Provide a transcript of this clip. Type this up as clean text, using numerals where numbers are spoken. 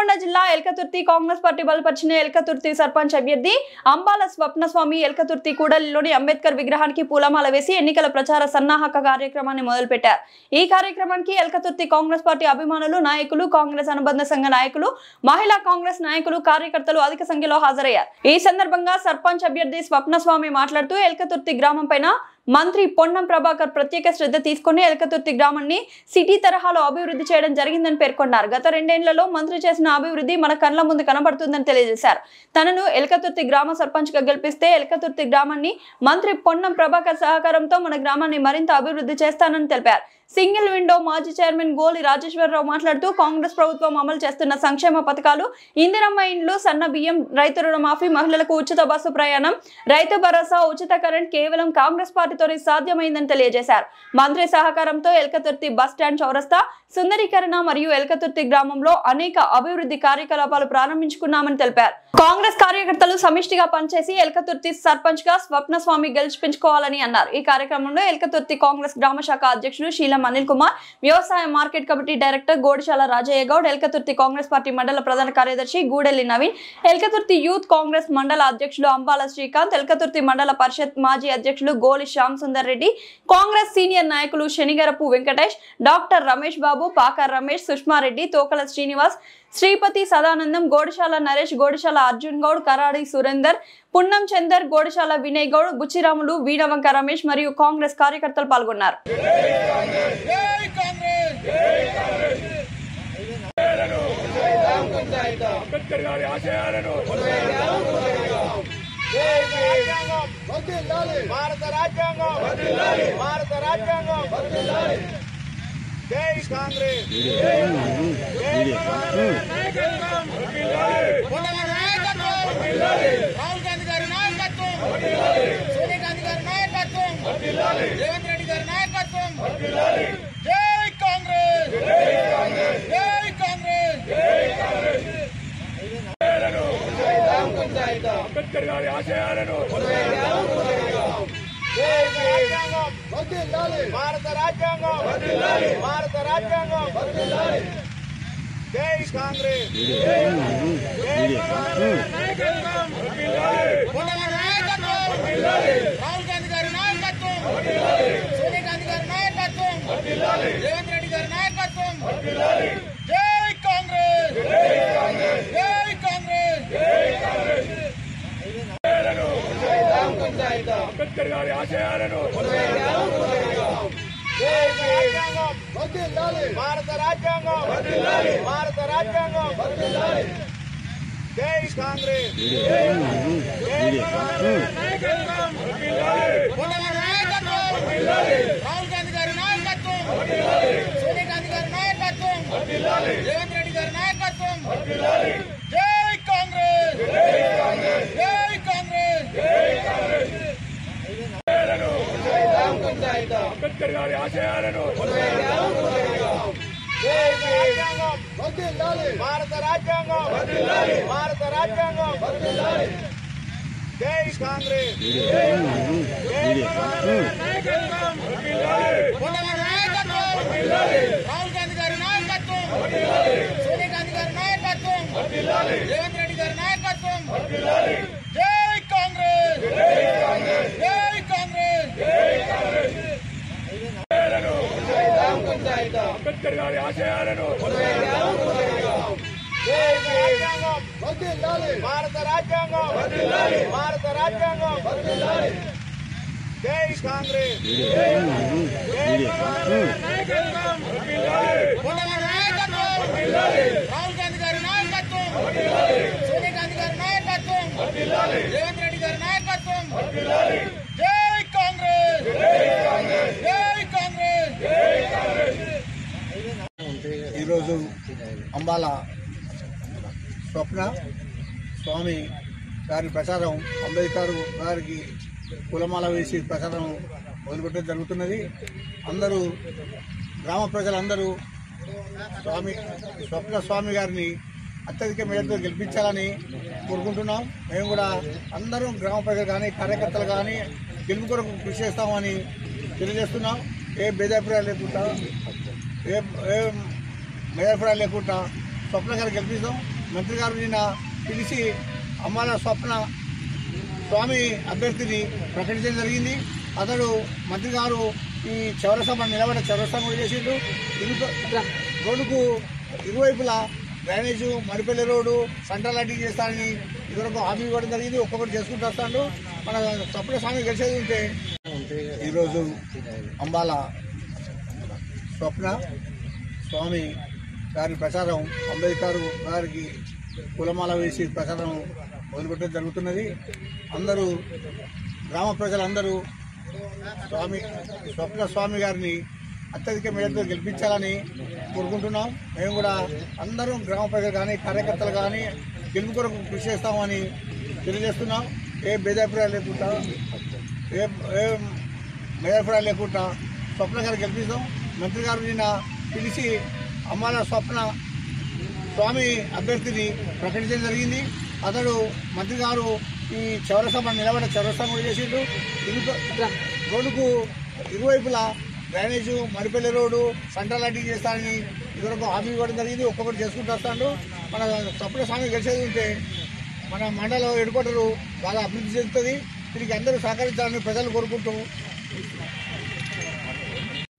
నల్గొండ జిల్లా ఎల్కతుర్తి కాంగ్రెస్ పార్టీ బలపరిచిన ఎల్కతుర్తి సర్పంచ్ అభ్యర్థి అంబాల స్వప్నస్వామి ఎల్కతుర్తి కూడలిలోని అంబేద్కర్ విగ్రహానికి పూలమాల వేసి ఎన్నికల ప్రచార సన్నాహక కార్యక్రమాన్ని మొదలుపెట్టారు। ఈ కార్యక్రమానికి ఎల్కతుర్తి కాంగ్రెస్ పార్టీ అభిమానులు, నాయకులు, కాంగ్రెస్ అనుబంధ సంఘ నాయకులు, మహిళా కాంగ్రెస్ నాయకులు, కార్యకర్తలు అధిక సంఖ్యలో హాజరయ్యారు। ఈ సందర్భంగా సర్పంచ్ అభ్యర్థి స్వప్నస్వామి మాట్లాడుతూ ఎల్కతుర్తి గ్రామం పైన మంత్రి పొన్నం ప్రభాకర్ ప్రత్యేక శ్రద్ధ తీసుకుని ఎల్కతుర్తి గ్రామాన్ని సిటీ తరహాలో అభివృద్ధి చేయడం జరిగిందని పేర్కొన్నారు। గత 2 ఏళ్లలో మంత్రి చేసిన అభివృద్ధి మన కళ్ళ ముందు కనబడుతుందని తెలియజేశారు। తనను ఎల్కతుర్తి గ్రామ సర్పంచ్ గా గెలిపిస్తే ఎల్కతుర్తి గ్రామాన్ని మంత్రి పొన్నం ప్రభాకర్ సహకారంతో మన గ్రామాన్ని మరింత అభివృద్ధి చేస్తానని తెలిపారు। సింగిల్ విండో మాజీ చైర్మన్ గోలి రాజేశ్వరరావు మాట్లాడుతూ కాంగ్రెస్ ప్రభుత్వం అమలు చేస్తున్న సంక్షేమ పథకాలు, ఇందిరమ్మ ఇండ్లు, సన్న బియ్యం, రైతు రుణమాఫీ, మహిళలకు ఉచిత బస్సు ప్రయాణం, రైతు భరోసా, ఉచిత కరెంట్ కేవలం కాంగ్రెస్ పార్టీతోనే సాధ్యమైందని తెలియజేశారు। మంత్రి సహకారంతో ఎల్కతుర్తి బస్ స్టాండ్ చౌరస్తా సుందరీకరణ మరియు ఎల్కతుర్తి గ్రామంలో అనేక అభివృద్ధి కార్యకలాపాలు ప్రారంభించుకున్నామని తెలిపారు। కాంగ్రెస్ కార్యకర్తలు సమిష్టిగా పనిచేసి ఎల్కతుర్తి సర్పంచ్ గా స్వప్నస్వామి గెలిపించుకోవాలని అన్నారు। ఈ కార్యక్రమంలో ఎల్కతుర్తి కాంగ్రెస్ గ్రామ శాఖ అధ్యక్షుడు శీలం అనిల్ కుమార్, వ్యవసాయ market committee director Godishala Rajaiah Goud, Elkathurthy Congress party మండల ప్రధాన కార్యదర్శి గూడెల్లి నవీన్, ఎల్కతుర్తి యూత్ కాంగ్రెస్ మండల అధ్యక్షులు అంబాల శ్రీకాంత్, ఎల్కతుర్తి మండల పరిషత్ మాజీ అధ్యక్షులు గోలి శ్యామ్ సుందర్ రెడ్డి, కాంగ్రెస్ సీనియర్ నాయకులు శనిగరపు వెంకటేష్, డాక్టర్ రమేష్ బాబు, పాక రమేష్, సుష్మారెడ్డి, తోకల శ్రీనివాస్, శ్రీపతి సదానందం, గోడిశాల నరేష్, గోడిశాల అర్జున్ గౌడ్, కరాడి సురేందర్, పున్నం చందర్, గోడిశాల వినయ్ గౌడ్, బుచ్చిరాములు, వీణవంక రమేష్ మరియు కాంగ్రెస్ కార్యకర్తలు పాల్గొన్నారు। जय कांग्रेस राहुल गांधी गारी नायकत्व, सोनिया गांधी गारी नायकत्व, रेवंत रेड्डी गारी नायकत्व, जय कांग्रेस जय कांग्रेस अंबेडकर गारी आशयाలను भारत राజ్యాంగం भारत రాజ్యాంగం जय कांग्रेस राहुल गांधी गारी नायकत्व, सोनिया गांधी गारी नायकत्व, रेवंत रेड्डी गारी नायकत्व, जय कांग्रेस जय कांग्रेस अंबेडकर गारी आशयाలను भारत రాజ్యాంగం भारत రాజ్యాంగం जय कांग्रेस राहुल गांधी गारी नायकत्व, सोनिया गांधी गारी नायकत्व, रेवंत रेड्डी गारी नायकत्व, जय कांग्रेस जय कांग्रेस अंबेडकर गारी आशयाలను भारत రాజ్యాంగం भारत రాజ్యాంగం जय कांग्रेस राहुल गांधी गारी नायकत्व, सोनिया गांधी गारी नायकत्व, रेवंत रेड्डी गारी नायकत्व, जय कांग्रेस जय कांग्रेस अंबेडकर गारी आशयाలను भारत రాజ్యాంగం भारत రాజ్యాంగం जय कांग्रेस राहुल गांधी गारी नायकत्व, सोनिया गांधी गारी नायकत्व, रेवंत रेड्डी गारी नायकत्व, जय कांग्रेस जय कांग्रेस ఈరోజు అంబాల స్వప్న స్వామి గారి ప్రచారం, అంబేద్కర్ గారికి పూలమాల వేసి ప్రచారం మొదలుపెట్టడం జరుగుతున్నది। అందరూ గ్రామ ప్రజలందరూ స్వప్న స్వామి గారిని అత్యధిక మేరతో గెలిపించాలని కోరుకుంటున్నాం। మేము కూడా అందరం గ్రామ ప్రజలు కానీ కార్యకర్తలు కానీ గెలుపు కొరకు కృషి చేస్తామని తెలియజేస్తున్నాం। ఏ భేదాభిప్రాయాలు లేకుండా ఏ మేధాభిప్రాయాలు లేకుండా స్వప్న గారు గెలిపిస్తాం। మంత్రి గారు నిన్న పిలిచి అమ్మాల స్వప్న స్వామి అభ్యర్థిని ప్రకటించడం జరిగింది. అతడు మంత్రి గారు ఈ చౌరస్తా నిలబడే చౌరస్తా కూడా చేసిండు. రోడ్డుకు ఇరువైపులా drainage, Maripalli road, central lighting చేస్తానని ఇదివరకు హామీ ఇవ్వడం జరిగింది. ఒక్కొక్కటి చేసుకుంటూ వస్తాడు. మన స్వప్న స్వామి గెలిచేది ఉంటే ఈరోజు అంబాల స్వప్న స్వామి గారి ప్రచారం అంబేద్కర్ గారికి పూలమాల వేసి ప్రచారం మొదలుపెట్టడం జరుగుతున్నది. అందరూ గ్రామ ప్రజలందరూ స్వప్న స్వామి గారిని అత్యధిక మేరతో గెలిపించాలని కోరుకుంటున్నాం. మేము కూడా అందరం గ్రామ ప్రజలు కానీ కార్యకర్తలు కానీ గెలుపు కొరకు కృషి చేస్తామని తెలియజేస్తున్నాం. ఏ భేదాభిప్రాయాలు లేకుండా ఏ భేదాభిప్రాయాలు లేకుండా స్వప్న గారు గెలిపిస్తాం. మంత్రి గారు నిన్న పిలిచి అమ్మాల స్వప్న స్వామి అభ్యర్థిని ప్రకటించడం జరిగింది. అతడు మంత్రి గారు ఈ చౌరస్తా నిలబడే చౌరస్తా కూడా చేసిండు. రోడ్డుకు ఇరువైపులా drainage, Maripalli road, central lighting చేస్తానని ఇదివరకు హామీ ఇవ్వడం జరిగింది. ఒక్కొక్కటి చేసుకుంటూ వస్తాడు. మన స్వప్న స్వామి గెలిచేది ఉంటే మన మండలం హెడ్ క్వార్టరు బాగా అభివృద్ధి చెందుతుంది. దీనికి అందరూ సహకరించాలని ప్రజలు కోరుకుంటూ